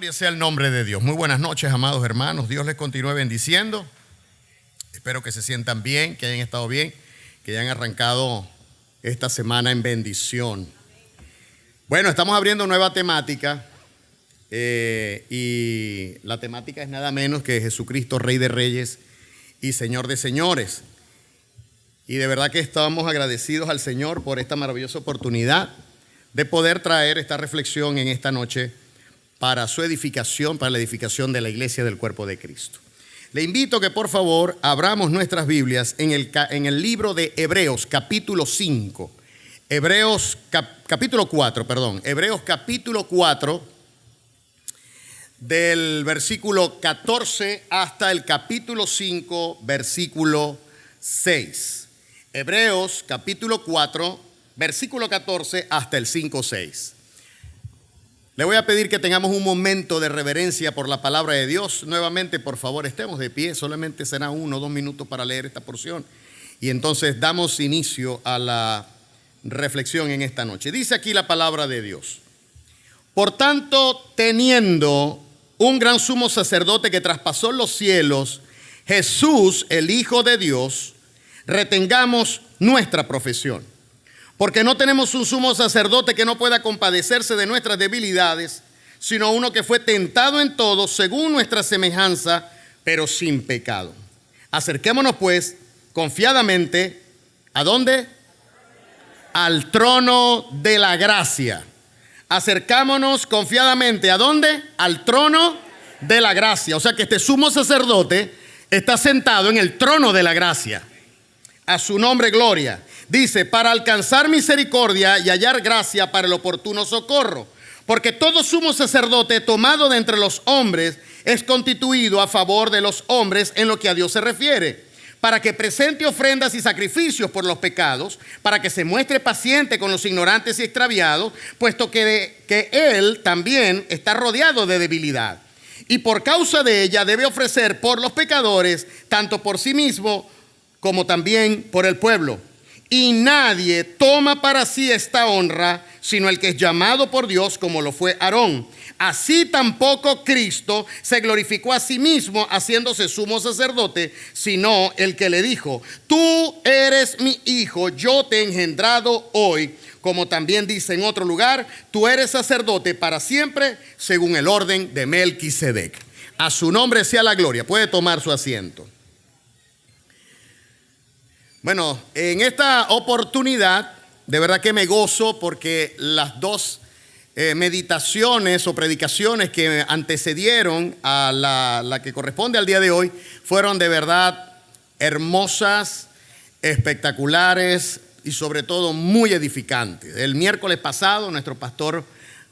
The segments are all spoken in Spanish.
Gloria sea el nombre de Dios. Muy buenas noches, amados hermanos. Dios les continúe bendiciendo. Espero que se sientan bien, que hayan estado bien, que hayan arrancado esta semana en bendición. Bueno, estamos abriendo nueva temática y la temática es nada menos que Jesucristo, Rey de Reyes y Señor de Señores. Y de verdad que estamos agradecidos al Señor por esta maravillosa oportunidad de poder traer esta reflexión en esta noche para su edificación, para la edificación de la iglesia del cuerpo de Cristo. Le invito a que por favor abramos nuestras Biblias en el libro de Hebreos capítulo 5. Hebreos capítulo 4, del versículo 14 hasta el capítulo 5, versículo 6. Hebreos capítulo 4, versículo 14 hasta el 5:6. Le voy a pedir que tengamos un momento de reverencia por la palabra de Dios. Nuevamente, por favor, estemos de pie. Solamente será 1 o 2 minutos para leer esta porción. Y entonces damos inicio a la reflexión en esta noche. Dice aquí la palabra de Dios. Por tanto, teniendo un gran sumo sacerdote que traspasó los cielos, Jesús, el Hijo de Dios, retengamos nuestra profesión. Porque no tenemos un sumo sacerdote que no pueda compadecerse de nuestras debilidades, sino uno que fue tentado en todo según nuestra semejanza, pero sin pecado. Acerquémonos pues confiadamente, ¿a dónde? Al trono de la gracia. Acercámonos confiadamente, ¿a dónde? Al trono de la gracia. O sea que este sumo sacerdote está sentado en el trono de la gracia. A su nombre gloria. Dice, para alcanzar misericordia y hallar gracia para el oportuno socorro. Porque todo sumo sacerdote tomado de entre los hombres es constituido a favor de los hombres en lo que a Dios se refiere, para que presente ofrendas y sacrificios por los pecados, para que se muestre paciente con los ignorantes y extraviados, puesto que él también está rodeado de debilidad. Y por causa de ella debe ofrecer por los pecadores, tanto por sí mismo como también por el pueblo. Y nadie toma para sí esta honra, sino el que es llamado por Dios, como lo fue Aarón. Así tampoco Cristo se glorificó a sí mismo, haciéndose sumo sacerdote, sino el que le dijo, tú eres mi hijo, yo te he engendrado hoy. Como también dice en otro lugar, tú eres sacerdote para siempre, según el orden de Melquisedec. A su nombre sea la gloria. Puede tomar su asiento. Bueno, en esta oportunidad, de verdad que me gozo porque las dos meditaciones o predicaciones que antecedieron a la que corresponde al día de hoy fueron de verdad hermosas, espectaculares y sobre todo muy edificantes. El miércoles pasado nuestro pastor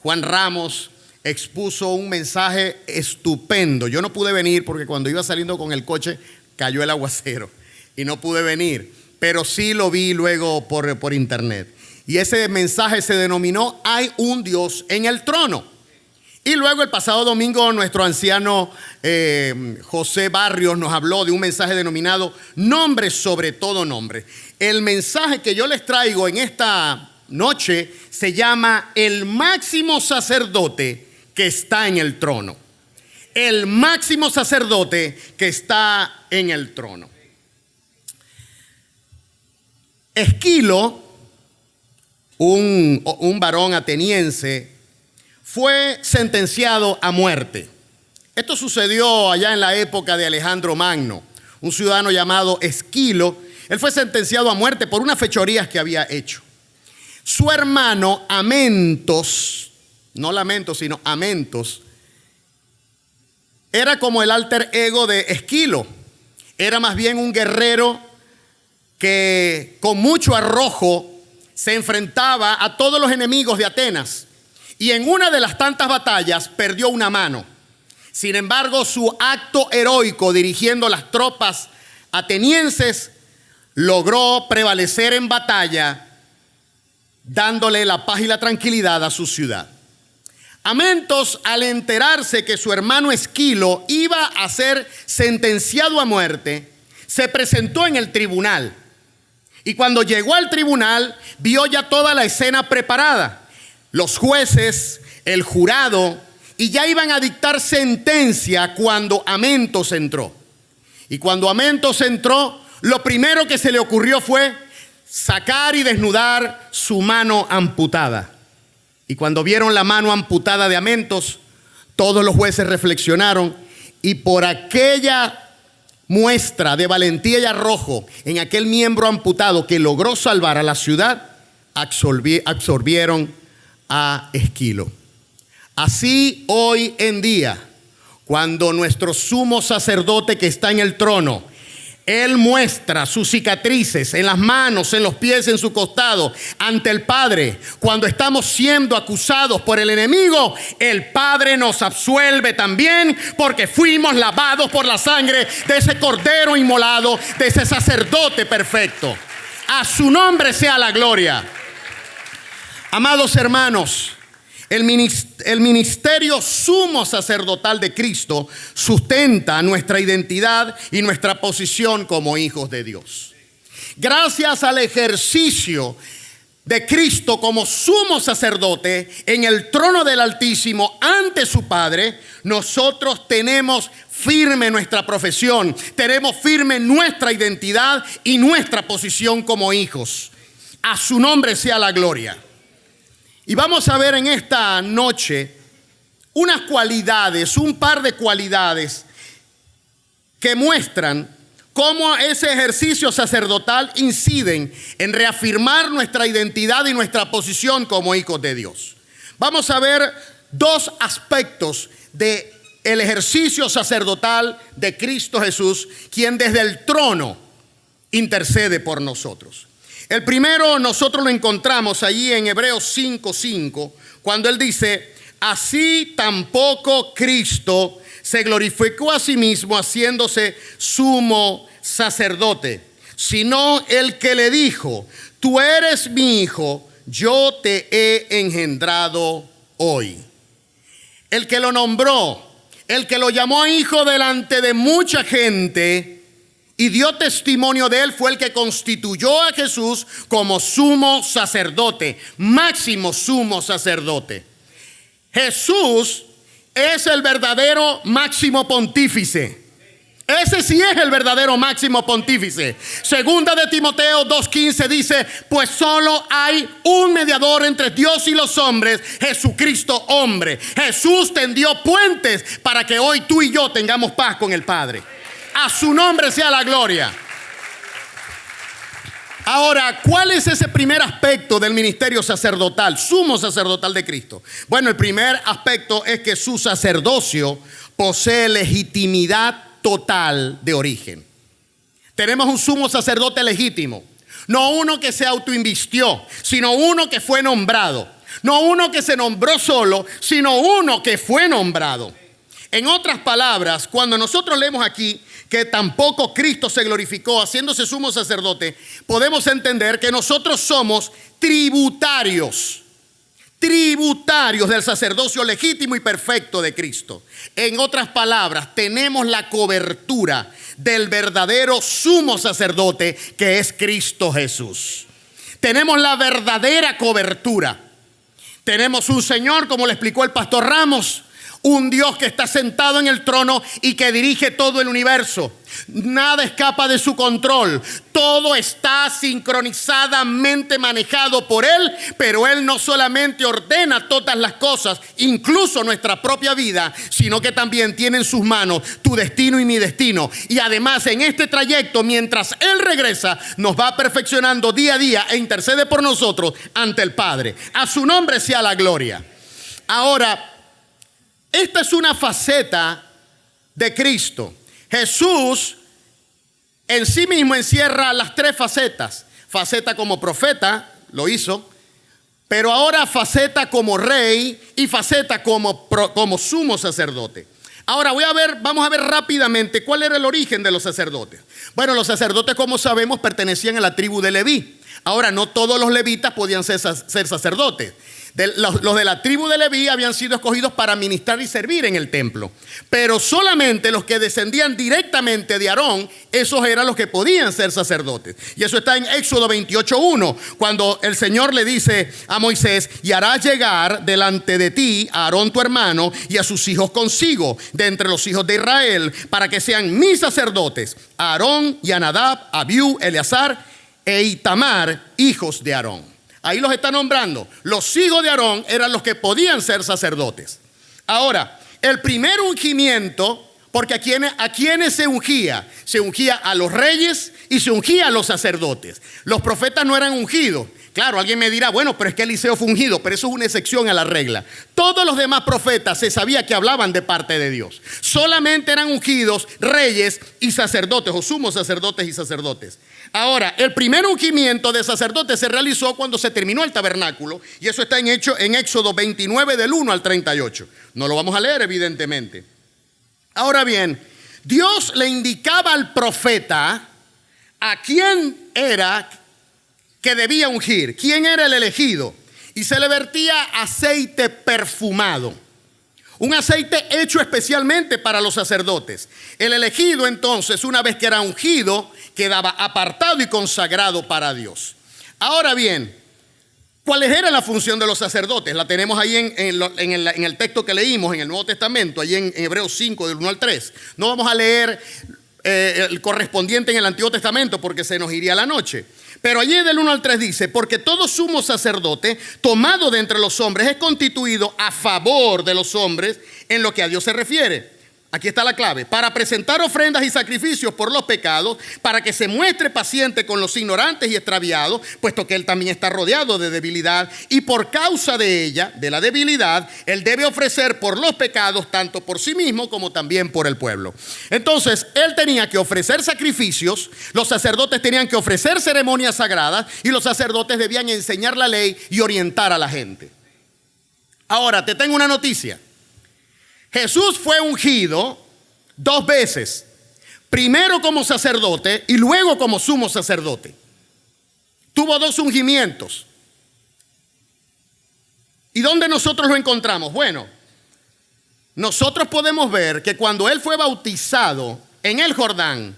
Juan Ramos expuso un mensaje estupendo. Yo no pude venir porque cuando iba saliendo con el coche cayó el aguacero y no pude venir. Pero sí lo vi luego por internet. Y ese mensaje se denominó Hay un Dios en el trono. Y luego el pasado domingo nuestro anciano José Barrios nos habló de un mensaje denominado Nombre sobre todo nombre. El mensaje que yo les traigo en esta noche se llama El máximo sacerdote que está en el trono. El máximo sacerdote que está en el trono. Esquilo, un varón ateniense, fue sentenciado a muerte. Esto sucedió allá en la época de Alejandro Magno, un ciudadano llamado Esquilo. Él fue sentenciado a muerte por unas fechorías que había hecho. Su hermano Amentos, no Lamentos, sino Amentos, era como el alter ego de Esquilo. Era más bien un guerrero que con mucho arrojo se enfrentaba a todos los enemigos de Atenas y en una de las tantas batallas perdió una mano. Sin embargo, su acto heroico dirigiendo las tropas atenienses logró prevalecer en batalla, dándole la paz y la tranquilidad a su ciudad. Amentos, al enterarse que su hermano Esquilo iba a ser sentenciado a muerte, se presentó en el tribunal. Y cuando llegó al tribunal, vio ya toda la escena preparada. Los jueces, el jurado y ya iban a dictar sentencia cuando Amentos entró. Y cuando Amentos entró, lo primero que se le ocurrió fue sacar y desnudar su mano amputada. Y cuando vieron la mano amputada de Amentos, todos los jueces reflexionaron y por aquella muestra de valentía y arrojo en aquel miembro amputado que logró salvar a la ciudad, absorbieron a Esquilo. Así hoy en día, cuando nuestro sumo sacerdote que está en el trono, él muestra sus cicatrices en las manos, en los pies, en su costado, ante el Padre. Cuando estamos siendo acusados por el enemigo, el Padre nos absuelve también porque fuimos lavados por la sangre de ese cordero inmolado, de ese sacerdote perfecto. A su nombre sea la gloria. Amados hermanos, el ministerio sumo sacerdotal de Cristo sustenta nuestra identidad y nuestra posición como hijos de Dios. Gracias al ejercicio de Cristo como sumo sacerdote en el trono del Altísimo ante su Padre, nosotros tenemos firme nuestra profesión, tenemos firme nuestra identidad y nuestra posición como hijos. A su nombre sea la gloria. Y vamos a ver en esta noche unas cualidades, un par de cualidades que muestran cómo ese ejercicio sacerdotal inciden en reafirmar nuestra identidad y nuestra posición como hijos de Dios. Vamos a ver dos aspectos del ejercicio sacerdotal de Cristo Jesús, quien desde el trono intercede por nosotros. El primero nosotros lo encontramos allí en Hebreos 5:5, cuando él dice: así tampoco Cristo se glorificó a sí mismo haciéndose sumo sacerdote, sino el que le dijo: tú eres mi hijo, yo te he engendrado hoy. El que lo nombró, el que lo llamó hijo delante de mucha gente y dio testimonio de él, fue el que constituyó a Jesús como sumo sacerdote, máximo sumo sacerdote. Jesús es el verdadero máximo pontífice. Ese sí es el verdadero máximo pontífice. Segunda de Timoteo 2:15 dice: pues solo hay un mediador entre Dios y los hombres, Jesucristo hombre. Jesús tendió puentes para que hoy tú y yo tengamos paz con el Padre. A su nombre sea la gloria. Ahora, ¿cuál es ese primer aspecto del ministerio sacerdotal, sumo sacerdotal de Cristo? Bueno, el primer aspecto es que su sacerdocio posee legitimidad total de origen. Tenemos un sumo sacerdote legítimo, no uno que se autoinvistió, sino uno que fue nombrado. No uno que se nombró solo, sino uno que fue nombrado. En otras palabras, cuando nosotros leemos aquí que tampoco Cristo se glorificó haciéndose sumo sacerdote, podemos entender que nosotros somos tributarios del sacerdocio legítimo y perfecto de Cristo. En otras palabras, tenemos la cobertura del verdadero sumo sacerdote que es Cristo Jesús. Tenemos la verdadera cobertura. Tenemos un Señor, como le explicó el pastor Ramos, un Dios que está sentado en el trono y que dirige todo el universo. Nada escapa de su control. Todo está sincronizadamente manejado por Él, pero Él no solamente ordena todas las cosas, incluso nuestra propia vida, sino que también tiene en sus manos tu destino y mi destino. Y además, en este trayecto, mientras Él regresa, nos va perfeccionando día a día e intercede por nosotros ante el Padre. A su nombre sea la gloria. Ahora, esta es una faceta de Cristo. Jesús en sí mismo encierra las tres facetas. Faceta como profeta, lo hizo, pero ahora faceta como rey y faceta como sumo sacerdote. Ahora vamos a ver rápidamente cuál era el origen de los sacerdotes. Bueno, los sacerdotes, como sabemos, pertenecían a la tribu de Leví. Ahora, no todos los levitas podían ser sacerdotes. Los de la tribu de Leví habían sido escogidos para ministrar y servir en el templo. Pero solamente los que descendían directamente de Aarón, esos eran los que podían ser sacerdotes. Y eso está en Éxodo 28:1, cuando el Señor le dice a Moisés: y harás llegar delante de ti a Aarón tu hermano y a sus hijos consigo, de entre los hijos de Israel, para que sean mis sacerdotes, a Aarón y a Nadab, Abiú, Eleazar e Itamar, hijos de Aarón. Ahí los está nombrando. Los hijos de Aarón eran los que podían ser sacerdotes. Ahora, el primer ungimiento, porque ¿a quiénes se ungía? Se ungía a los reyes y se ungía a los sacerdotes. Los profetas no eran ungidos. Claro, alguien me dirá, bueno, pero es que Eliseo fue ungido, pero eso es una excepción a la regla. Todos los demás profetas se sabía que hablaban de parte de Dios. Solamente eran ungidos reyes y sacerdotes, o sumos sacerdotes y sacerdotes. Ahora, el primer ungimiento de sacerdotes se realizó cuando se terminó el tabernáculo, y eso está en Éxodo 29 del 1 al 38. No lo vamos a leer, evidentemente. Ahora bien, Dios le indicaba al profeta a quién era que debía ungir, quién era el elegido, y se le vertía aceite perfumado, un aceite hecho especialmente para los sacerdotes. El elegido, entonces, una vez que era ungido, quedaba apartado y consagrado para Dios. Ahora bien, ¿cuál era la función de los sacerdotes? La tenemos ahí en el texto que leímos en el Nuevo Testamento, ahí en Hebreos 5 del 1 al 3. No vamos a leer el correspondiente en el Antiguo Testamento porque se nos iría la noche. Pero allí del 1 al 3 dice: porque todo sumo sacerdote tomado de entre los hombres es constituido a favor de los hombres en lo que a Dios se refiere. Aquí está la clave: para presentar ofrendas y sacrificios por los pecados, para que se muestre paciente con los ignorantes y extraviados, puesto que él también está rodeado de debilidad, y por causa de ella, de la debilidad, él debe ofrecer por los pecados, tanto por sí mismo como también por el pueblo. Entonces, él tenía que ofrecer sacrificios, los sacerdotes tenían que ofrecer ceremonias sagradas, y los sacerdotes debían enseñar la ley y orientar a la gente. Ahora, te tengo una noticia. Jesús fue ungido 2 veces, primero como sacerdote y luego como sumo sacerdote. Tuvo 2 ungimientos. ¿Y dónde nosotros lo encontramos? Bueno, nosotros podemos ver que cuando él fue bautizado en el Jordán,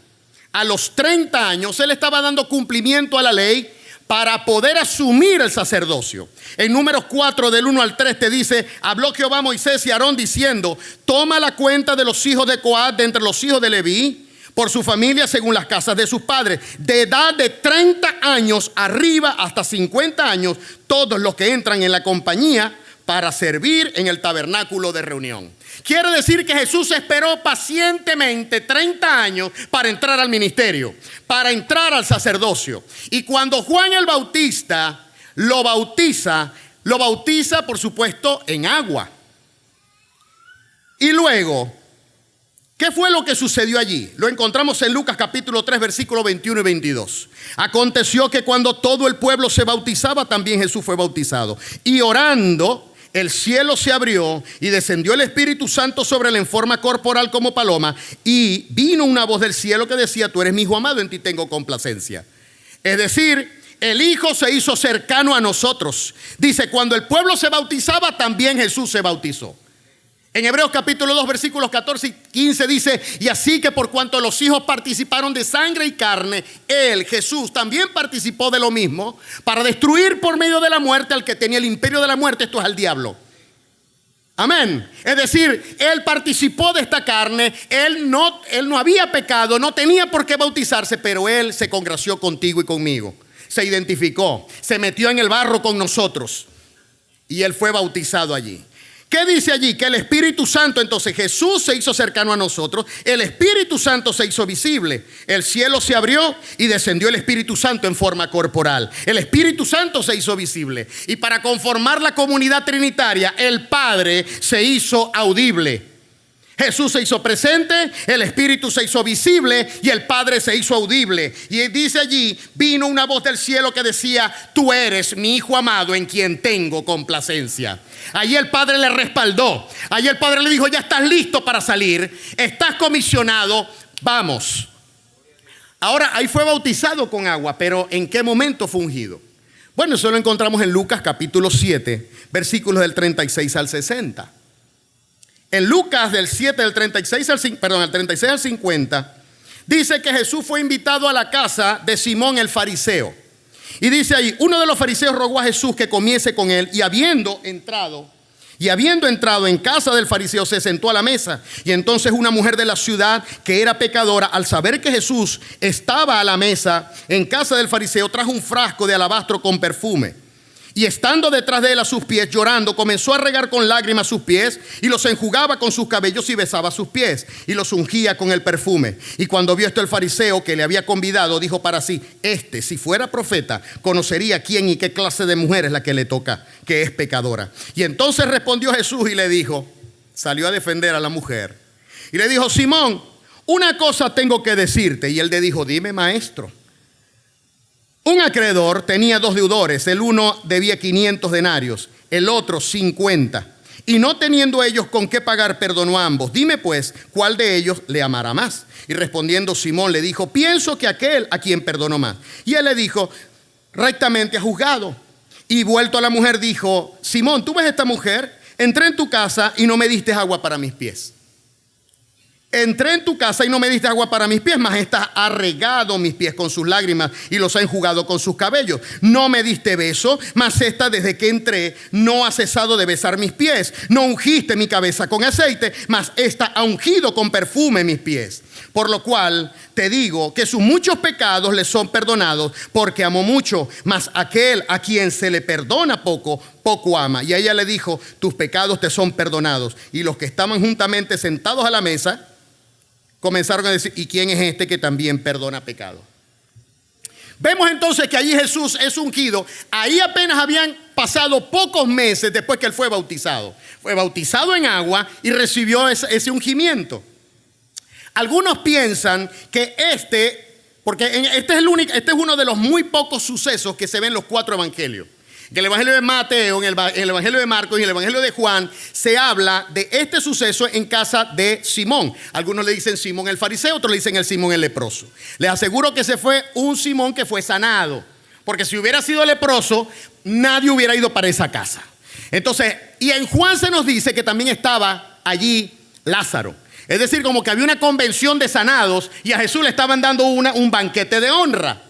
a los 30 años, él estaba dando cumplimiento a la ley para poder asumir el sacerdocio. En Números 4 del 1 al 3 te dice: habló Jehová a Moisés y a Aarón diciendo: toma la cuenta de los hijos de Coat de entre los hijos de Leví, por su familia según las casas de sus padres, de edad de 30 años arriba hasta 50 años, todos los que entran en la compañía para servir en el tabernáculo de reunión. Quiere decir que Jesús esperó pacientemente 30 años para entrar al ministerio, para entrar al sacerdocio. Y cuando Juan el Bautista lo bautiza por supuesto en agua. Y luego, ¿qué fue lo que sucedió allí? Lo encontramos en Lucas capítulo 3 versículos 21 y 22. Aconteció que cuando todo el pueblo se bautizaba, también Jesús fue bautizado. Y orando, el cielo se abrió y descendió el Espíritu Santo sobre él en forma corporal como paloma, y vino una voz del cielo que decía: tú eres mi hijo amado, en ti tengo complacencia. Es decir, el Hijo se hizo cercano a nosotros. Dice, cuando el pueblo se bautizaba, también Jesús se bautizó. En Hebreos capítulo 2 versículos 14 y 15 dice: y así que por cuanto los hijos participaron de sangre y carne, él, Jesús, también participó de lo mismo, para destruir por medio de la muerte al que tenía el imperio de la muerte, esto es al diablo. Amén. Es decir, él participó de esta carne, él no había pecado, no tenía por qué bautizarse, pero él se congració contigo y conmigo. Se identificó, se metió en el barro con nosotros y él fue bautizado allí. ¿Qué dice allí? Que el Espíritu Santo, entonces Jesús se hizo cercano a nosotros, el Espíritu Santo se hizo visible, el cielo se abrió y descendió el Espíritu Santo en forma corporal. El Espíritu Santo se hizo visible, y para conformar la comunidad trinitaria, el Padre se hizo audible. Jesús se hizo presente, el Espíritu se hizo visible y el Padre se hizo audible. Y dice allí: vino una voz del cielo que decía: tú eres mi Hijo amado, en quien tengo complacencia. Allí el Padre le respaldó. Allí el Padre le dijo: ya estás listo para salir, estás comisionado, vamos. Ahora, ahí fue bautizado con agua, pero ¿en qué momento fue ungido? Bueno, eso lo encontramos en Lucas capítulo 7, versículos del 36 al 60. En Lucas del 7, del 36 al 50, dice que Jesús fue invitado a la casa de Simón el fariseo. Y dice ahí, uno de los fariseos rogó a Jesús que comiese con él, y habiendo entrado en casa del fariseo, se sentó a la mesa. Y entonces una mujer de la ciudad, que era pecadora, al saber que Jesús estaba a la mesa en casa del fariseo, trajo un frasco de alabastro con perfume. Y estando detrás de él a sus pies, llorando, comenzó a regar con lágrimas sus pies, y los enjugaba con sus cabellos y besaba sus pies, y los ungía con el perfume. Y cuando vio esto el fariseo que le había convidado, dijo para sí: si fuera profeta, conocería quién y qué clase de mujer es la que le toca, que es pecadora. Y entonces respondió Jesús y le dijo, salió a defender a la mujer, y le dijo: Simón, una cosa tengo que decirte. Y él le dijo: dime, maestro. Un acreedor tenía 2 deudores, el uno debía 500 denarios, el otro 50. Y no teniendo ellos con qué pagar, perdonó a ambos. Dime pues, ¿cuál de ellos le amará más? Y respondiendo Simón le dijo: pienso que aquel a quien perdonó más. Y él le dijo: rectamente has juzgado. Y vuelto a la mujer dijo: Simón, ¿tú ves esta mujer? Entré en tu casa y no me diste agua para mis pies. Entré en tu casa y no me diste agua para mis pies, mas esta ha regado mis pies con sus lágrimas y los ha enjugado con sus cabellos. No me diste beso, mas esta desde que entré no ha cesado de besar mis pies. No ungiste mi cabeza con aceite, mas esta ha ungido con perfume mis pies. Por lo cual te digo que sus muchos pecados le son perdonados, porque amó mucho, mas aquel a quien se le perdona poco, poco ama. Y a ella le dijo: tus pecados te son perdonados. Y los que estaban juntamente sentados a la mesa comenzaron a decir: ¿y quién es este que también perdona pecado? Vemos entonces que allí Jesús es ungido. Ahí apenas habían pasado pocos meses después que él fue bautizado. Fue bautizado en agua y recibió ese ungimiento. Algunos piensan que porque este es uno de los muy pocos sucesos que se ven en los 4 evangelios. En el Evangelio de Mateo, en el Evangelio de Marcos y en el Evangelio de Juan se habla de este suceso en casa de Simón. Algunos le dicen Simón el fariseo, otros le dicen el Simón el leproso. Les aseguro que ese fue un Simón que fue sanado, porque si hubiera sido leproso, nadie hubiera ido para esa casa. Entonces, y en Juan se nos dice que también estaba allí Lázaro. Es decir, como que había una convención de sanados y a Jesús le estaban dando un banquete de honra.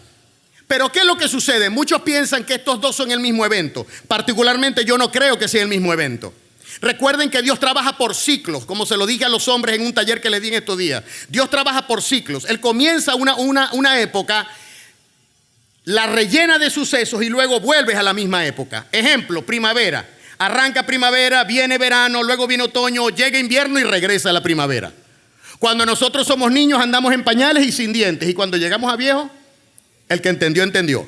Pero ¿qué es lo que sucede? Muchos piensan que estos dos son el mismo evento. Particularmente yo no creo que sea el mismo evento. Recuerden que Dios trabaja por ciclos, como se lo dije a los hombres en un taller que les di en estos días. Dios trabaja por ciclos. Él comienza una época, la rellena de sucesos y luego vuelves a la misma época. Ejemplo, primavera. Arranca primavera, viene verano, luego viene otoño, llega invierno y regresa a la primavera. Cuando nosotros somos niños andamos en pañales y sin dientes, y cuando llegamos a viejos, el que entendió, entendió.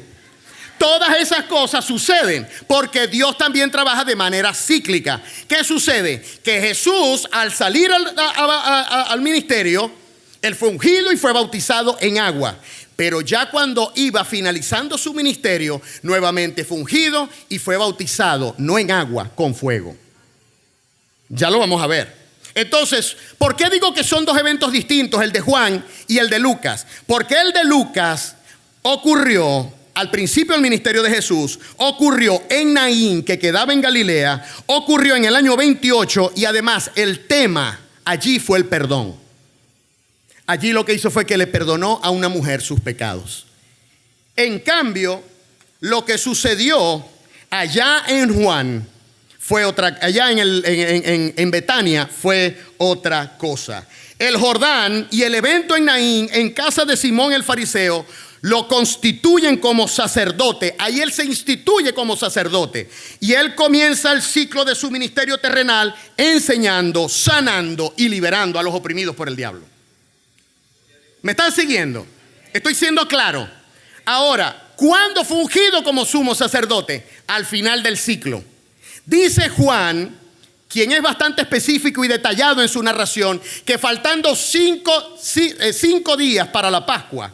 Todas esas cosas suceden porque Dios también trabaja de manera cíclica. ¿Qué sucede? Que Jesús, al salir al ministerio, él fue ungido y fue bautizado en agua. Pero ya cuando iba finalizando su ministerio, nuevamente fue ungido y fue bautizado, no en agua, con fuego. Ya lo vamos a ver. Entonces, ¿por qué digo que son 2 eventos distintos, el de Juan y el de Lucas? Porque el de Lucas ocurrió al principio del ministerio de Jesús, ocurrió en Naín, que quedaba en Galilea, ocurrió en el año 28 y además el tema allí fue el perdón. Allí lo que hizo fue que le perdonó a una mujer sus pecados. En cambio, lo que sucedió allá en Juan fue allá en Betania fue otra cosa. El Jordán y el evento en Naín, en casa de Simón el fariseo, lo constituyen como sacerdote. Ahí él se instituye como sacerdote. Y él comienza el ciclo de su ministerio terrenal enseñando, sanando y liberando a los oprimidos por el diablo. ¿Me están siguiendo? Estoy siendo claro. Ahora, ¿cuándo fue ungido como sumo sacerdote? Al final del ciclo. Dice Juan, quien es bastante específico y detallado en su narración, que faltando 5 días para la Pascua,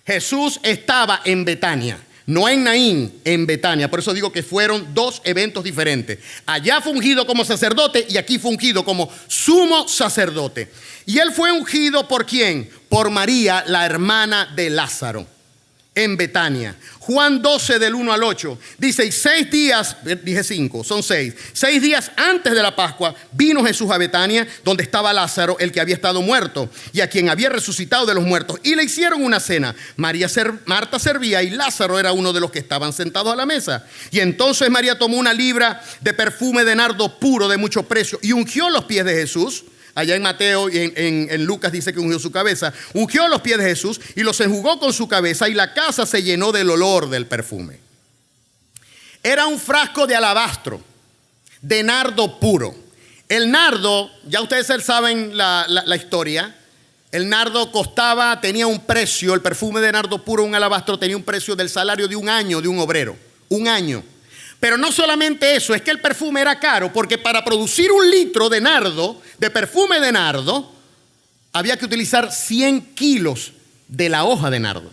Jesús estaba en Betania, no en Naín, en Betania. Por eso digo que fueron 2 eventos diferentes. Allá fue ungido como sacerdote y aquí fue ungido como sumo sacerdote. Y él fue ungido ¿por quién? Por María, la hermana de Lázaro. en Betania. Juan 12 del 1 al 8 dice, y 6 días, dije 5, son 6. 6 días antes de la Pascua vino Jesús a Betania, donde estaba Lázaro, el que había estado muerto, y a quien había resucitado de los muertos, y le hicieron una cena. Marta servía y Lázaro era uno de los que estaban sentados a la mesa. Y entonces María tomó una libra de perfume de nardo puro de mucho precio y ungió los pies de Jesús. Allá en Mateo y en Lucas dice que ungió su cabeza. Ungió los pies de Jesús y los enjugó con su cabeza, y la casa se llenó del olor del perfume. Era un frasco de alabastro, de nardo puro. El nardo, ya ustedes saben la historia. El nardo tenía un precio, el perfume de nardo puro, un alabastro, tenía un precio del salario de un año de un obrero. Un año. Pero no solamente eso, es que el perfume era caro, porque para producir 1 litro de nardo, de perfume de nardo, había que utilizar 100 kilos de la hoja de nardo.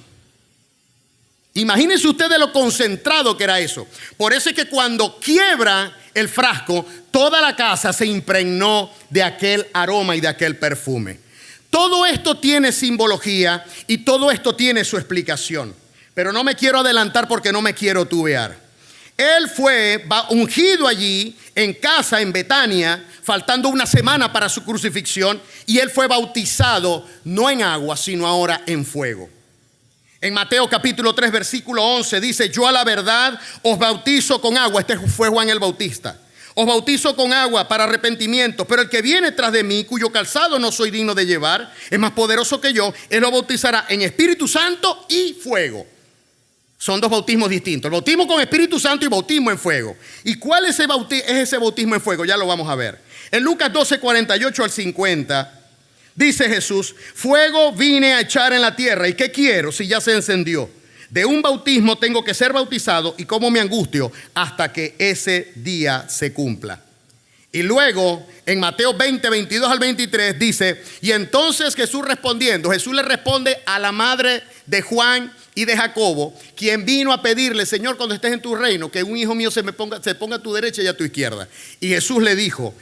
Imagínense ustedes lo concentrado que era eso. Por eso es que cuando quiebra el frasco, toda la casa se impregnó de aquel aroma y de aquel perfume. Todo esto tiene simbología y todo esto tiene su explicación. Pero no me quiero adelantar porque no me quiero tubear. Él fue ungido allí en casa en Betania, faltando una semana para su crucifixión, y él fue bautizado no en agua, sino ahora en fuego. En Mateo capítulo 3, versículo 11 dice, yo a la verdad os bautizo con agua. Este fue Juan el Bautista. Os bautizo con agua para arrepentimiento, pero el que viene tras de mí, cuyo calzado no soy digno de llevar, es más poderoso que yo. Él lo bautizará en Espíritu Santo y fuego. Son 2 bautismos distintos, el bautismo con Espíritu Santo y bautismo en fuego. ¿Y cuál es ese bautismo en fuego? Ya lo vamos a ver. En Lucas 12, 48 al 50, dice Jesús, fuego vine a echar en la tierra, ¿y qué quiero si ya se encendió? De un bautismo tengo que ser bautizado, y cómo me angustio hasta que ese día se cumpla. Y luego en Mateo 20, 22 al 23 dice, y entonces Jesús respondiendo, Jesús le responde a la madre de Juan y de Jacobo, quien vino a pedirle, Señor, cuando estés en tu reino, que un hijo mío se ponga a tu derecha y a tu izquierda. Y Jesús le dijo,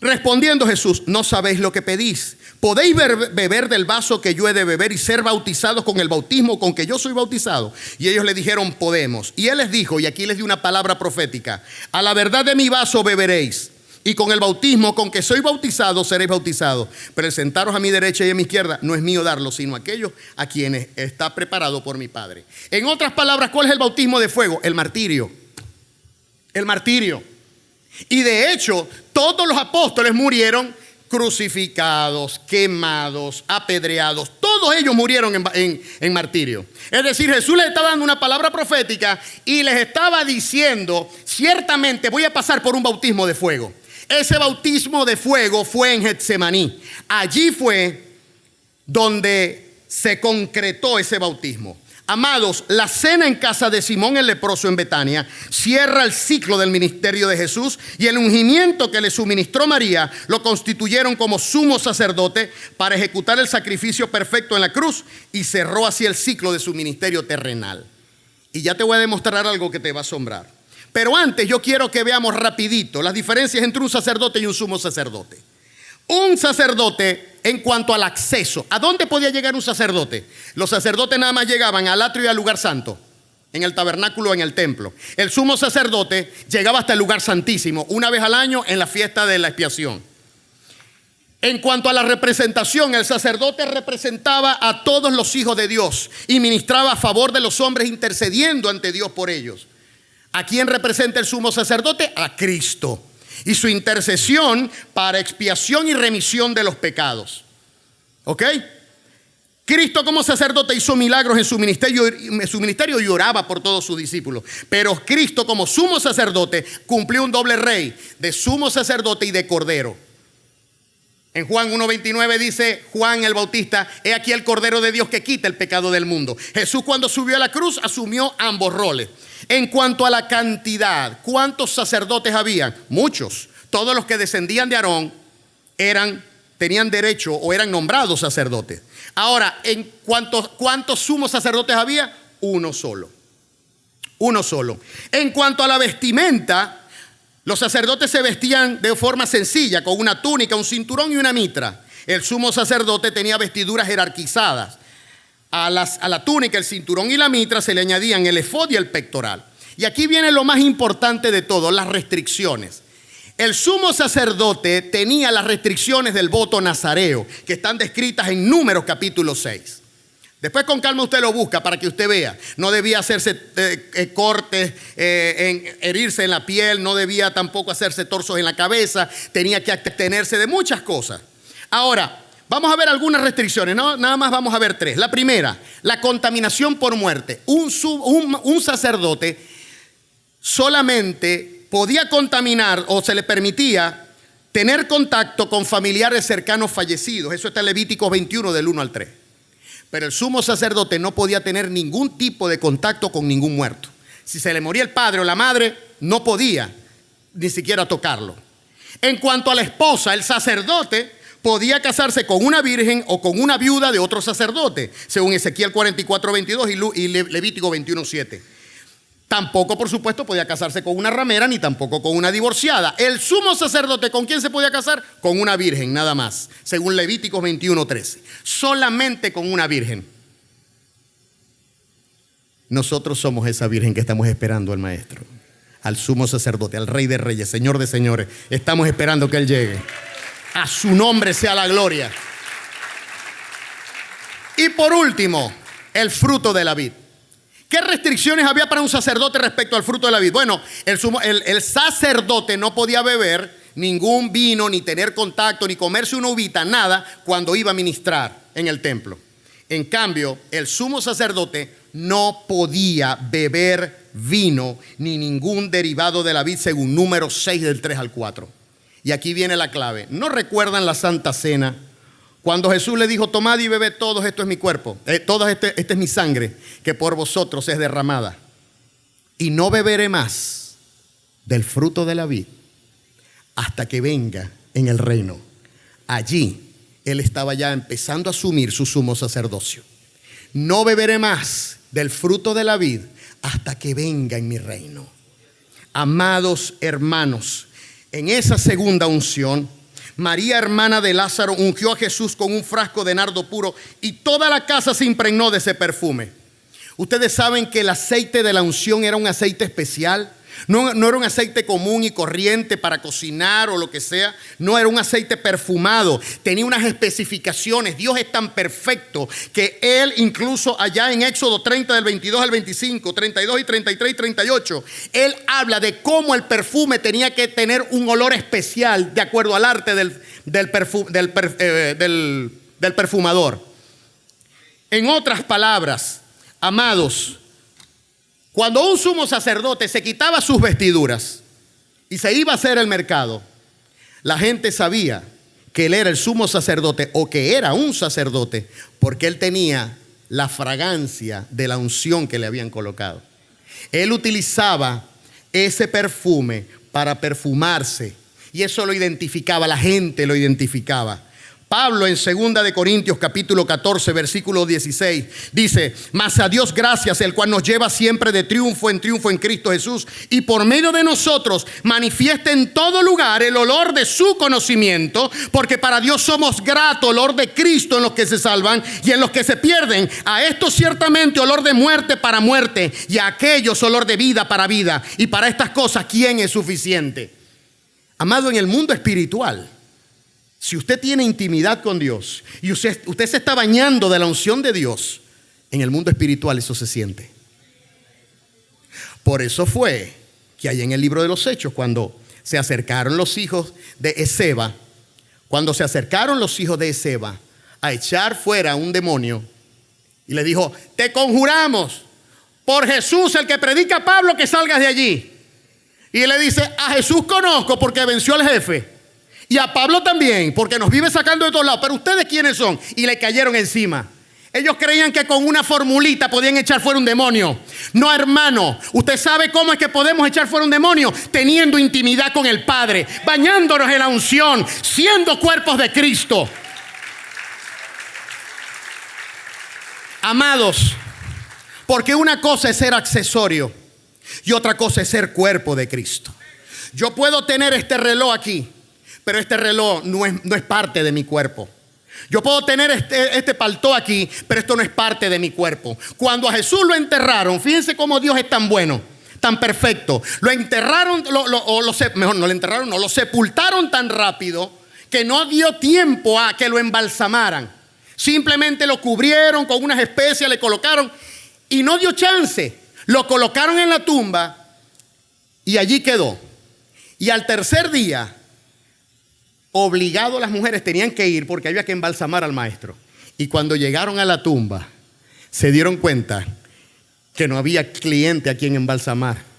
respondiendo Jesús, no sabéis lo que pedís. ¿Podéis beber del vaso que yo he de beber y ser bautizados con el bautismo con que yo soy bautizado? Y ellos le dijeron, podemos. Y él les dijo, y aquí les dio una palabra profética, a la verdad de mi vaso beberéis, y con el bautismo con que soy bautizado seréis bautizados. Pero el sentaros a mi derecha y a mi izquierda no es mío darlo, sino aquellos a quienes está preparado por mi Padre. En otras palabras, ¿cuál es el bautismo de fuego? El martirio. El martirio. Y de hecho, todos los apóstoles murieron crucificados, quemados, apedreados. Todos ellos murieron en martirio. Es decir, Jesús les estaba dando una palabra profética y les estaba diciendo, ciertamente voy a pasar por un bautismo de fuego. Ese bautismo de fuego fue en Getsemaní. Allí fue donde se concretó ese bautismo. Amados, la cena en casa de Simón el leproso en Betania cierra el ciclo del ministerio de Jesús, y el ungimiento que le suministró María lo constituyeron como sumo sacerdote para ejecutar el sacrificio perfecto en la cruz, y cerró así el ciclo de su ministerio terrenal. Y ya te voy a demostrar algo que te va a asombrar. Pero antes yo quiero que veamos rapidito las diferencias entre un sacerdote y un sumo sacerdote. Un sacerdote en cuanto al acceso. ¿A dónde podía llegar un sacerdote? Los sacerdotes nada más llegaban al atrio y al lugar santo, en el tabernáculo, en el templo. El sumo sacerdote llegaba hasta el lugar santísimo, una vez al año en la fiesta de la expiación. En cuanto a la representación, el sacerdote representaba a todos los hijos de Dios y ministraba a favor de los hombres, intercediendo ante Dios por ellos. ¿A quién representa el sumo sacerdote? A Cristo. Y su intercesión para expiación y remisión de los pecados. ¿Ok? Cristo como sacerdote hizo milagros en su ministerio y oraba por todos sus discípulos. Pero Cristo como sumo sacerdote cumplió un doble rey de sumo sacerdote y de cordero. En Juan 1:29 dice Juan el Bautista, he aquí el Cordero de Dios que quita el pecado del mundo. Jesús, cuando subió a la cruz, asumió ambos roles. En cuanto a la cantidad, ¿cuántos sacerdotes habían? Muchos. Todos los que descendían de Aarón tenían derecho o eran nombrados sacerdotes. Ahora, ¿en cuántos sumos sacerdotes había? Uno solo. Uno solo. En cuanto a la vestimenta, los sacerdotes se vestían de forma sencilla, con una túnica, un cinturón y una mitra. El sumo sacerdote tenía vestiduras jerarquizadas. A la túnica, el cinturón y la mitra se le añadían el efod y el pectoral. Y aquí viene lo más importante de todo, las restricciones. El sumo sacerdote tenía las restricciones del voto nazareo, que están descritas en Números capítulo 6. Después con calma usted lo busca para que usted vea. No debía hacerse cortes, herirse en la piel, no debía tampoco hacerse torsos en la cabeza, tenía que abstenerse de muchas cosas. Ahora, vamos a ver algunas restricciones, ¿no? Nada más vamos a ver 3. La primera, la contaminación por muerte. Un sacerdote solamente podía contaminar o se le permitía tener contacto con familiares cercanos fallecidos. Eso está en Levíticos 21 del 1 al 3. Pero el sumo sacerdote no podía tener ningún tipo de contacto con ningún muerto. Si se le moría el padre o la madre, no podía ni siquiera tocarlo. En cuanto a la esposa, el sacerdote podía casarse con una virgen o con una viuda de otro sacerdote, según Ezequiel 44:22 y Levítico 21:7. Tampoco, por supuesto, podía casarse con una ramera ni tampoco con una divorciada. El sumo sacerdote, ¿con quién se podía casar? Con una virgen, nada más, según Levíticos 21:13. Solamente con una virgen. Nosotros somos esa virgen que estamos esperando al Maestro, al sumo sacerdote, al Rey de Reyes, Señor de Señores. Estamos esperando que Él llegue. A su nombre sea la gloria. Y por último, el fruto de la vid. ¿Qué restricciones había para un sacerdote respecto al fruto de la vid? Bueno, el sacerdote no podía beber ningún vino, ni tener contacto, ni comerse una uvita, nada, cuando iba a ministrar en el templo. En cambio, el sumo sacerdote no podía beber vino, ni ningún derivado de la vid, según Números 6 del 3 al 4. Y aquí viene la clave. ¿No recuerdan la Santa Cena? Cuando Jesús le dijo, tomad y bebed todos, esto es mi cuerpo, esta es mi sangre, que por vosotros es derramada. Y no beberé más del fruto de la vid hasta que venga en el reino. Allí Él estaba ya empezando a asumir su sumo sacerdocio. No beberé más del fruto de la vid hasta que venga en mi reino. Amados hermanos, en esa segunda unción, María, hermana de Lázaro, ungió a Jesús con un frasco de nardo puro y toda la casa se impregnó de ese perfume. Ustedes saben que el aceite de la unción era un aceite especial. No era un aceite común y corriente para cocinar o lo que sea. No era un aceite perfumado. Tenía unas especificaciones. Dios es tan perfecto que Él, incluso allá en Éxodo 30 del 22 al 25, 32 y 33 y 38, Él habla de cómo el perfume tenía que tener un olor especial de acuerdo al arte del perfumador. En otras palabras, amados, cuando un sumo sacerdote se quitaba sus vestiduras y se iba a hacer el mercado, la gente sabía que él era el sumo sacerdote o que era un sacerdote porque él tenía la fragancia de la unción que le habían colocado. Él utilizaba ese perfume para perfumarse y eso lo identificaba, la gente lo identificaba. Pablo en 2 de Corintios capítulo 14 versículo 16 dice: mas a Dios gracias, el cual nos lleva siempre de triunfo en Cristo Jesús, y por medio de nosotros manifiesta en todo lugar el olor de su conocimiento, porque para Dios somos grato olor de Cristo en los que se salvan y en los que se pierden. A estos ciertamente olor de muerte para muerte, y a aquellos olor de vida para vida. Y para estas cosas, ¿quién es suficiente? Amado, en el mundo espiritual, si usted tiene intimidad con Dios y usted se está bañando de la unción de Dios, en el mundo espiritual eso se siente. Por eso fue que ahí en el libro de los Hechos, cuando se acercaron los hijos de Esceva, a echar fuera a un demonio, y le dijo: te conjuramos por Jesús, el que predica Pablo, que salgas de allí. Y él le dice: a Jesús conozco porque venció al jefe. Y a Pablo también, porque nos vive sacando de todos lados. Pero ¿ustedes quiénes son? Y le cayeron encima. Ellos creían que con una formulita podían echar fuera un demonio. No, hermano. ¿Usted sabe cómo es que podemos echar fuera un demonio? Teniendo intimidad con el Padre, bañándonos en la unción, siendo cuerpos de Cristo. Amados, porque una cosa es ser accesorio y otra cosa es ser cuerpo de Cristo. Yo puedo tener este reloj aquí, pero este reloj no es parte de mi cuerpo. Yo puedo tener este paltó aquí, pero esto no es parte de mi cuerpo. Cuando a Jesús lo enterraron, fíjense cómo Dios es tan bueno, tan perfecto. Lo enterraron, lo sepultaron tan rápido que no dio tiempo a que lo embalsamaran. Simplemente lo cubrieron con unas especias, le colocaron y no dio chance. Lo colocaron en la tumba y allí quedó. Y al tercer día, obligado, las mujeres tenían que ir porque había que embalsamar al maestro. Y cuando llegaron a la tumba, se dieron cuenta que no había cliente a quien embalsamar.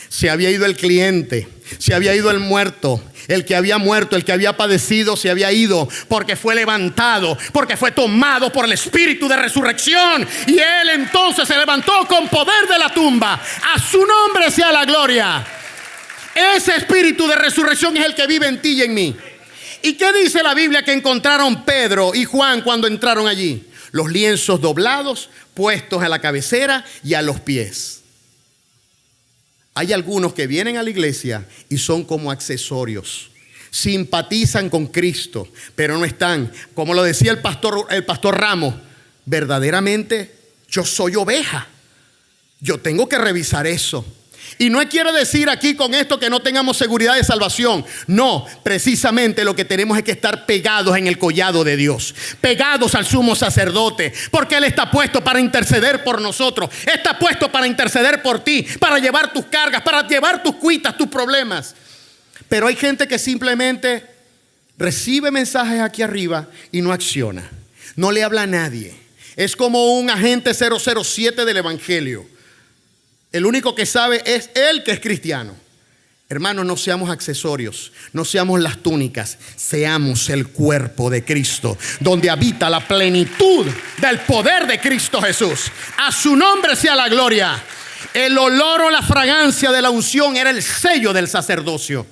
Se había ido el cliente, se había ido el muerto, el que había muerto, el que había padecido se había ido porque fue levantado, porque fue tomado por el espíritu de resurrección. Y él entonces se levantó con poder de la tumba. A su nombre sea la gloria. Ese espíritu de resurrección es el que vive en ti y en mí. ¿Y qué dice la Biblia que encontraron Pedro y Juan cuando entraron allí? Los lienzos doblados, puestos a la cabecera y a los pies. Hay algunos que vienen a la iglesia y son como accesorios. Simpatizan con Cristo, pero no están, como lo decía el pastor Ramos, verdaderamente yo soy oveja. Yo tengo que revisar eso. Y no quiero decir aquí con esto que no tengamos seguridad de salvación. No, precisamente lo que tenemos es que estar pegados en el collado de Dios, pegados al sumo sacerdote, porque Él está puesto para interceder por nosotros, está puesto para interceder por ti, para llevar tus cargas, para llevar tus cuitas, tus problemas. Pero hay gente que simplemente recibe mensajes aquí arriba y no acciona, no le habla a nadie. Es como un agente 007 del evangelio. El único que sabe es él, que es cristiano. Hermanos, no seamos accesorios, no seamos las túnicas, seamos el cuerpo de Cristo, donde habita la plenitud del poder de Cristo Jesús. A su nombre sea la gloria. El olor o la fragancia de la unción era el sello del sacerdocio.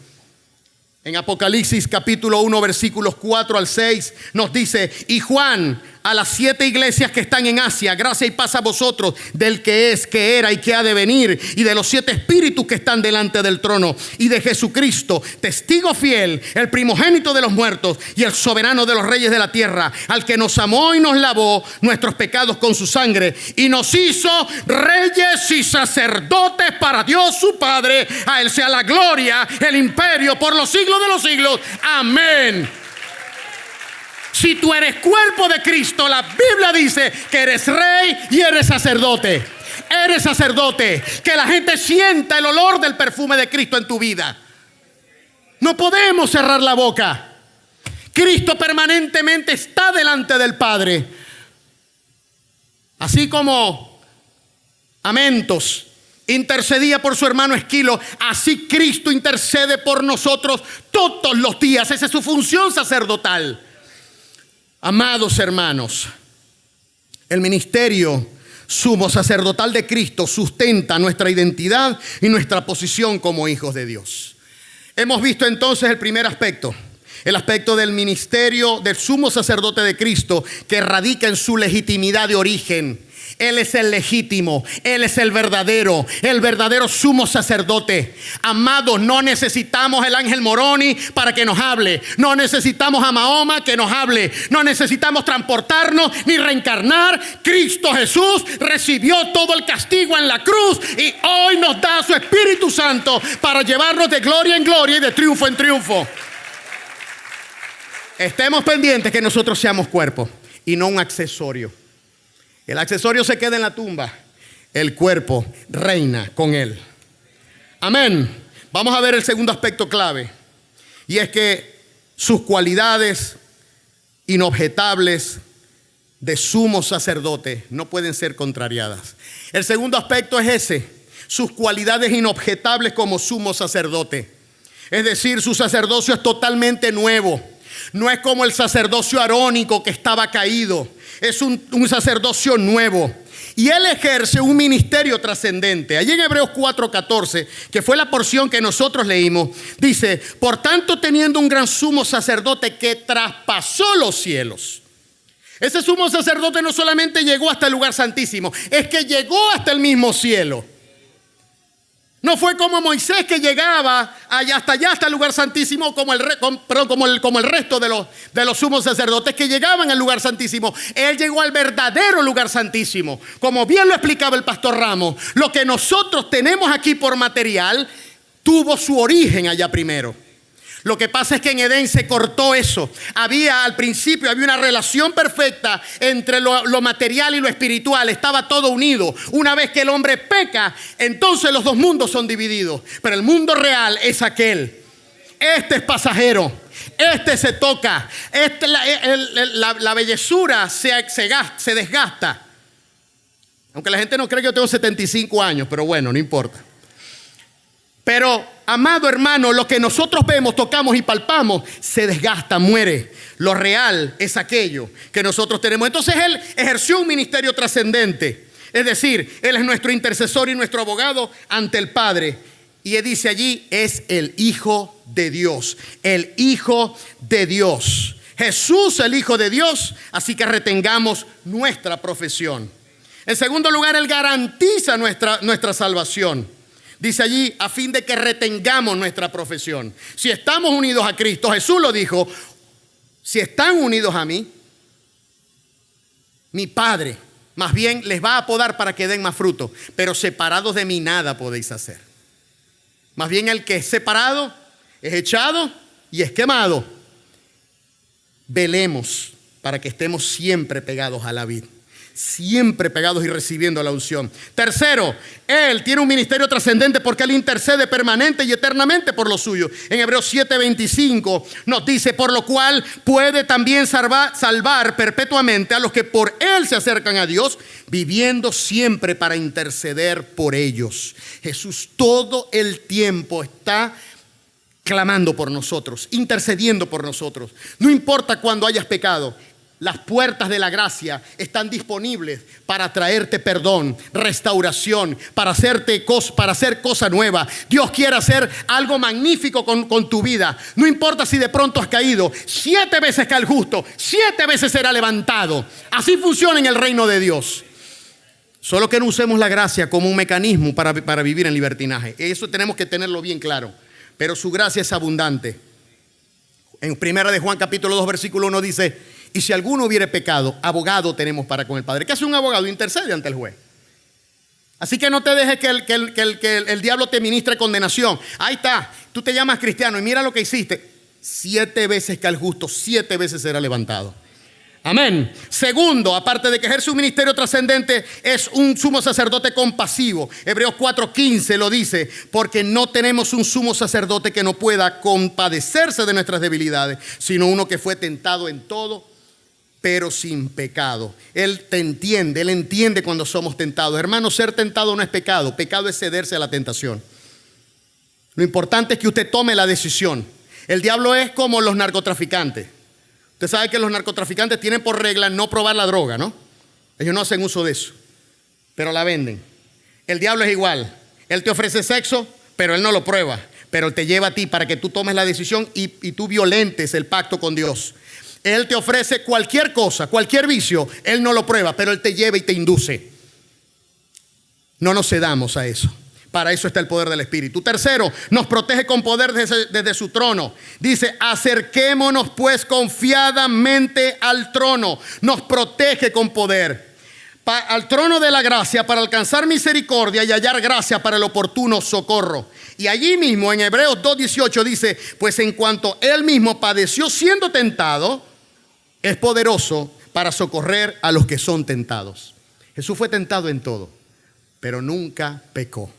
En Apocalipsis capítulo 1 versículos 4 al 6 nos dice: y Juan, a las 7 iglesias que están en Asia, gracia y paz a vosotros, del que es, que era y que ha de venir, y de los 7 espíritus que están delante del trono, y de Jesucristo, testigo fiel, el primogénito de los muertos y el soberano de los reyes de la tierra, al que nos amó y nos lavó nuestros pecados con su sangre, y nos hizo reyes y sacerdotes para Dios su Padre. A Él sea la gloria, el imperio por los siglos de los siglos. Amén. Si tú eres cuerpo de Cristo, la Biblia dice que eres rey y eres sacerdote. Eres sacerdote. Que la gente sienta el olor del perfume de Cristo en tu vida. No podemos cerrar la boca. Cristo permanentemente está delante del Padre. Así como Amentos intercedía por su hermano Esquilo, así Cristo intercede por nosotros todos los días. Esa es su función sacerdotal. Amados hermanos, el ministerio sumo sacerdotal de Cristo sustenta nuestra identidad y nuestra posición como hijos de Dios. Hemos visto entonces el primer aspecto, el aspecto del ministerio del sumo sacerdote de Cristo, que radica en su legitimidad de origen. Él es el legítimo, Él es el verdadero sumo sacerdote. Amados, no necesitamos el ángel Moroni para que nos hable. No necesitamos a Mahoma que nos hable. No necesitamos transportarnos ni reencarnar. Cristo Jesús recibió todo el castigo en la cruz y hoy nos da su Espíritu Santo para llevarnos de gloria en gloria y de triunfo en triunfo. Estemos pendientes que nosotros seamos cuerpo y no un accesorio. El accesorio se queda en la tumba, el cuerpo reina con él. Amén. Vamos a ver el segundo aspecto clave, y es que sus cualidades inobjetables de sumo sacerdote no pueden ser contrariadas. El segundo aspecto es ese: sus cualidades inobjetables como sumo sacerdote. Es decir, su sacerdocio es totalmente nuevo. No es como el sacerdocio arónico que estaba caído. Es un sacerdocio nuevo. Y él ejerce un ministerio trascendente. Allí en Hebreos 4:14, que fue la porción que nosotros leímos, dice: por tanto, teniendo un gran sumo sacerdote que traspasó los cielos. Ese sumo sacerdote no solamente llegó hasta el lugar santísimo, es que llegó hasta el mismo cielo. No fue como Moisés que llegaba hasta allá, hasta el lugar santísimo, como el resto de los sumos sacerdotes que llegaban al lugar santísimo. Él llegó al verdadero lugar santísimo. Como bien lo explicaba el pastor Ramos, lo que nosotros tenemos aquí por material tuvo su origen allá primero. Lo que pasa es que en Edén se cortó eso. Al principio había una relación perfecta entre lo material y lo espiritual. Estaba todo unido. Una vez que el hombre peca, entonces los dos mundos son divididos. Pero el mundo real es aquel. Este es pasajero. Este se toca. La bellezura se desgasta. Aunque la gente no cree que yo tengo 75 años, pero bueno, no importa. Pero, amado hermano, lo que nosotros vemos, tocamos y palpamos se desgasta, muere. Lo real es aquello que nosotros tenemos. Entonces Él ejerció un ministerio trascendente. Es decir, Él es nuestro intercesor y nuestro abogado ante el Padre. Y Él dice allí, es el Hijo de Dios. El Hijo de Dios. Jesús, el Hijo de Dios. Así que retengamos nuestra profesión. En segundo lugar, Él garantiza nuestra salvación. Dice allí, a fin de que retengamos nuestra profesión. Si estamos unidos a Cristo, Jesús lo dijo, si están unidos a mí, mi Padre más bien les va a podar para que den más fruto, pero separados de mí nada podéis hacer. Más bien el que es separado es echado y es quemado. Velemos para que estemos siempre pegados a la vid. Siempre pegados y recibiendo la unción. Tercero, Él tiene un ministerio trascendente porque Él intercede permanente y eternamente por lo suyo. En Hebreos 7:25 nos dice, por lo cual puede también salvar perpetuamente a los que por Él se acercan a Dios, viviendo siempre para interceder por ellos. Jesús todo el tiempo está clamando por nosotros, intercediendo por nosotros. No importa cuando hayas pecado. Las puertas de la gracia están disponibles para traerte perdón, restauración, para hacer cosa nueva. Dios quiere hacer algo magnífico con tu vida. No importa si de pronto has caído. 7 veces cae el justo, 7 veces será levantado. Así funciona en el reino de Dios. Solo que no usemos la gracia como un mecanismo para vivir en libertinaje. Eso tenemos que tenerlo bien claro. Pero su gracia es abundante. En 1 de Juan capítulo 2 versículo 1 dice, y si alguno hubiere pecado, abogado tenemos para con el Padre. ¿Qué hace un abogado? Intercede ante el juez. Así que no te dejes que el diablo te ministre condenación. Ahí está, tú te llamas cristiano y mira lo que hiciste. 7 veces cae el justo, 7 veces será levantado. Amén. Segundo, aparte de que ejerce un ministerio trascendente, es un sumo sacerdote compasivo. Hebreos 4:15 lo dice, porque no tenemos un sumo sacerdote que no pueda compadecerse de nuestras debilidades, sino uno que fue tentado en todo, pero sin pecado. Él te entiende, Él entiende cuando somos tentados. Hermano, ser tentado no es pecado, pecado es cederse a la tentación. Lo importante es que usted tome la decisión. El diablo es como los narcotraficantes. Usted sabe que los narcotraficantes tienen por regla no probar la droga, ¿no? Ellos no hacen uso de eso, pero la venden. El diablo es igual. Él te ofrece sexo, pero él no lo prueba. Pero él te lleva a ti para que tú tomes la decisión y tú violentes el pacto con Dios. Él te ofrece cualquier cosa, cualquier vicio. Él no lo prueba, pero él te lleva y te induce. No nos cedamos a eso. Para eso está el poder del Espíritu. Tercero, nos protege con poder desde su trono. Dice, acerquémonos pues confiadamente al trono. Nos protege con poder. Al trono de la gracia para alcanzar misericordia y hallar gracia para el oportuno socorro. Y allí mismo en Hebreos 2:18 dice, pues en cuanto Él mismo padeció siendo tentado, es poderoso para socorrer a los que son tentados. Jesús fue tentado en todo, pero nunca pecó.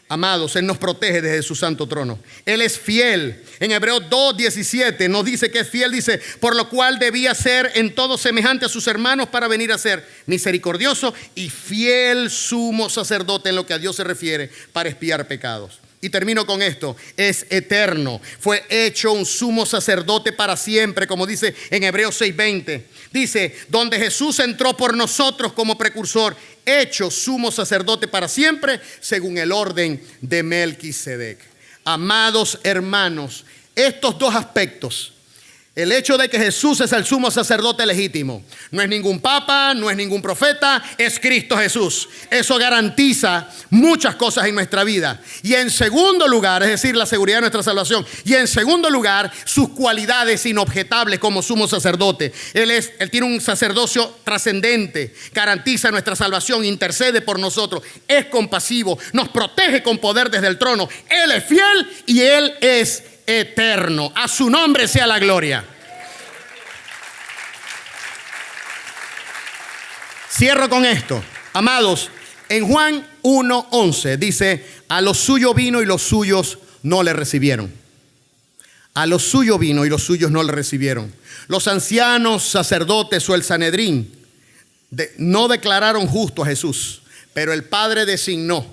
Amados, Él nos protege desde su santo trono. Él es fiel. En Hebreos 2:17 nos dice que es fiel. Dice, por lo cual debía ser en todo semejante a sus hermanos para venir a ser misericordioso y fiel sumo sacerdote en lo que a Dios se refiere para expiar pecados. Y termino con esto, es eterno. Fue hecho un sumo sacerdote para siempre, como dice en Hebreos 6:20. Dice, donde Jesús entró por nosotros como precursor, hecho sumo sacerdote para siempre, según el orden de Melquisedec. Amados hermanos, estos dos aspectos, El hecho de que Jesús es el sumo sacerdote legítimo. No es ningún papa, no es ningún profeta, es Cristo Jesús. Eso garantiza muchas cosas en nuestra vida. Y en segundo lugar, es decir, la seguridad de nuestra salvación. Y en segundo lugar, sus cualidades inobjetables como sumo sacerdote. Él tiene un sacerdocio trascendente, garantiza nuestra salvación, intercede por nosotros, es compasivo, nos protege con poder desde el trono. Él es fiel y Él es eterno. A su nombre sea la gloria. Cierro con esto. Amados, en Juan 1:11 dice: a los suyos vino y los suyos no le recibieron. A los suyos vino y los suyos no le recibieron. Los ancianos, sacerdotes o el Sanedrín no declararon justo a Jesús, pero el Padre designó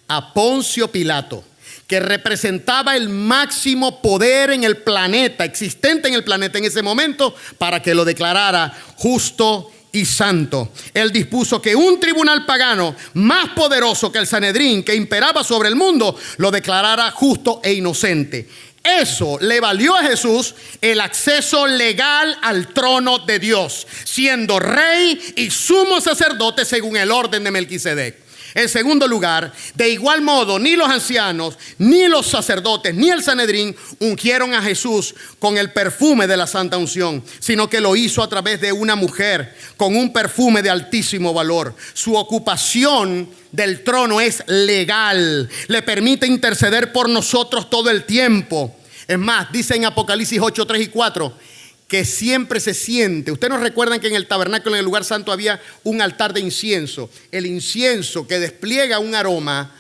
a Poncio Pilato, que representaba el máximo poder en el planeta, existente en el planeta en ese momento, para que lo declarara justo y santo. Él dispuso que un tribunal pagano más poderoso que el Sanedrín, que imperaba sobre el mundo, lo declarara justo e inocente. Eso le valió a Jesús el acceso legal al trono de Dios, siendo rey y sumo sacerdote según el orden de Melquisedec. En segundo lugar, de igual modo, ni los ancianos, ni los sacerdotes, ni el Sanedrín ungieron a Jesús con el perfume de la santa unción, sino que lo hizo a través de una mujer con un perfume de altísimo valor. Su ocupación del trono es legal, le permite interceder por nosotros todo el tiempo. Es más, dice en Apocalipsis 8:3 y 4, que siempre se siente. Ustedes nos recuerdan que en el tabernáculo, en el lugar santo, había un altar de incienso. El incienso, que despliega un aroma,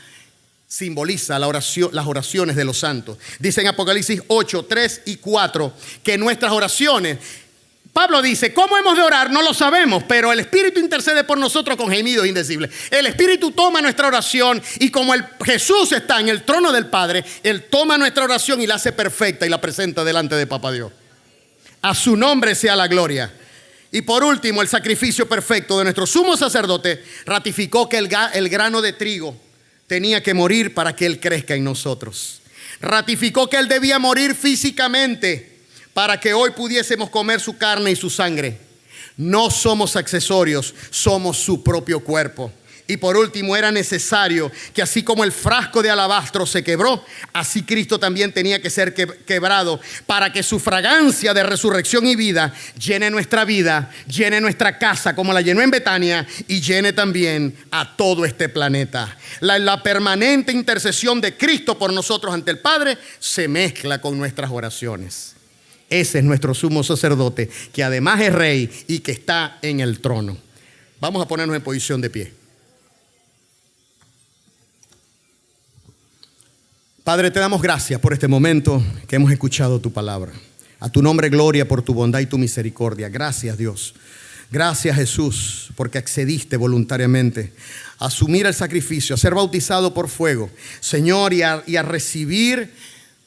simboliza las oraciones de los santos. Dice en Apocalipsis 8:3 y 4 que nuestras oraciones, Pablo dice, ¿cómo hemos de orar? No lo sabemos, pero el Espíritu intercede por nosotros con gemidos indecibles. El Espíritu toma nuestra oración y como Jesús está en el trono del Padre, Él toma nuestra oración y la hace perfecta y la presenta delante de Papá Dios. A su nombre sea la gloria. Y por último, el sacrificio perfecto de nuestro sumo sacerdote ratificó que el grano de trigo tenía que morir para que Él crezca en nosotros. Ratificó que Él debía morir físicamente para que hoy pudiésemos comer su carne y su sangre. No somos accesorios, somos su propio cuerpo. Y por último, era necesario que así como el frasco de alabastro se quebró, así Cristo también tenía que ser quebrado para que su fragancia de resurrección y vida llene nuestra vida, llene nuestra casa como la llenó en Betania y llene también a todo este planeta. La permanente intercesión de Cristo por nosotros ante el Padre se mezcla con nuestras oraciones. Ese es nuestro sumo sacerdote, que además es rey y que está en el trono. Vamos a ponernos en posición de pie. Padre, te damos gracias por este momento que hemos escuchado tu palabra. A tu nombre gloria por tu bondad y tu misericordia. Gracias, Dios. Gracias, Jesús, porque accediste voluntariamente a asumir el sacrificio, a ser bautizado por fuego, Señor, y a recibir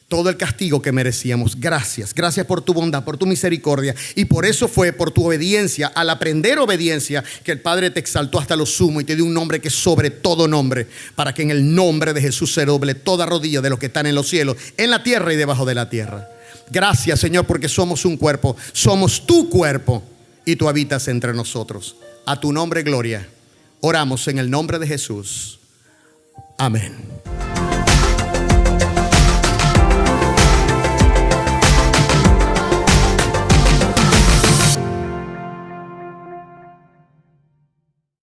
todo el castigo que merecíamos. Gracias por tu bondad, por tu misericordia. Y por eso fue por tu obediencia, al aprender obediencia, que el Padre te exaltó hasta lo sumo y te dio un nombre que es sobre todo nombre, para que en el nombre de Jesús se doble toda rodilla de los que están en los cielos, en la tierra y debajo de la tierra. Gracias, Señor, porque somos un cuerpo, somos tu cuerpo y tú habitas entre nosotros. A tu nombre gloria. Oramos en el nombre de Jesús. Amén.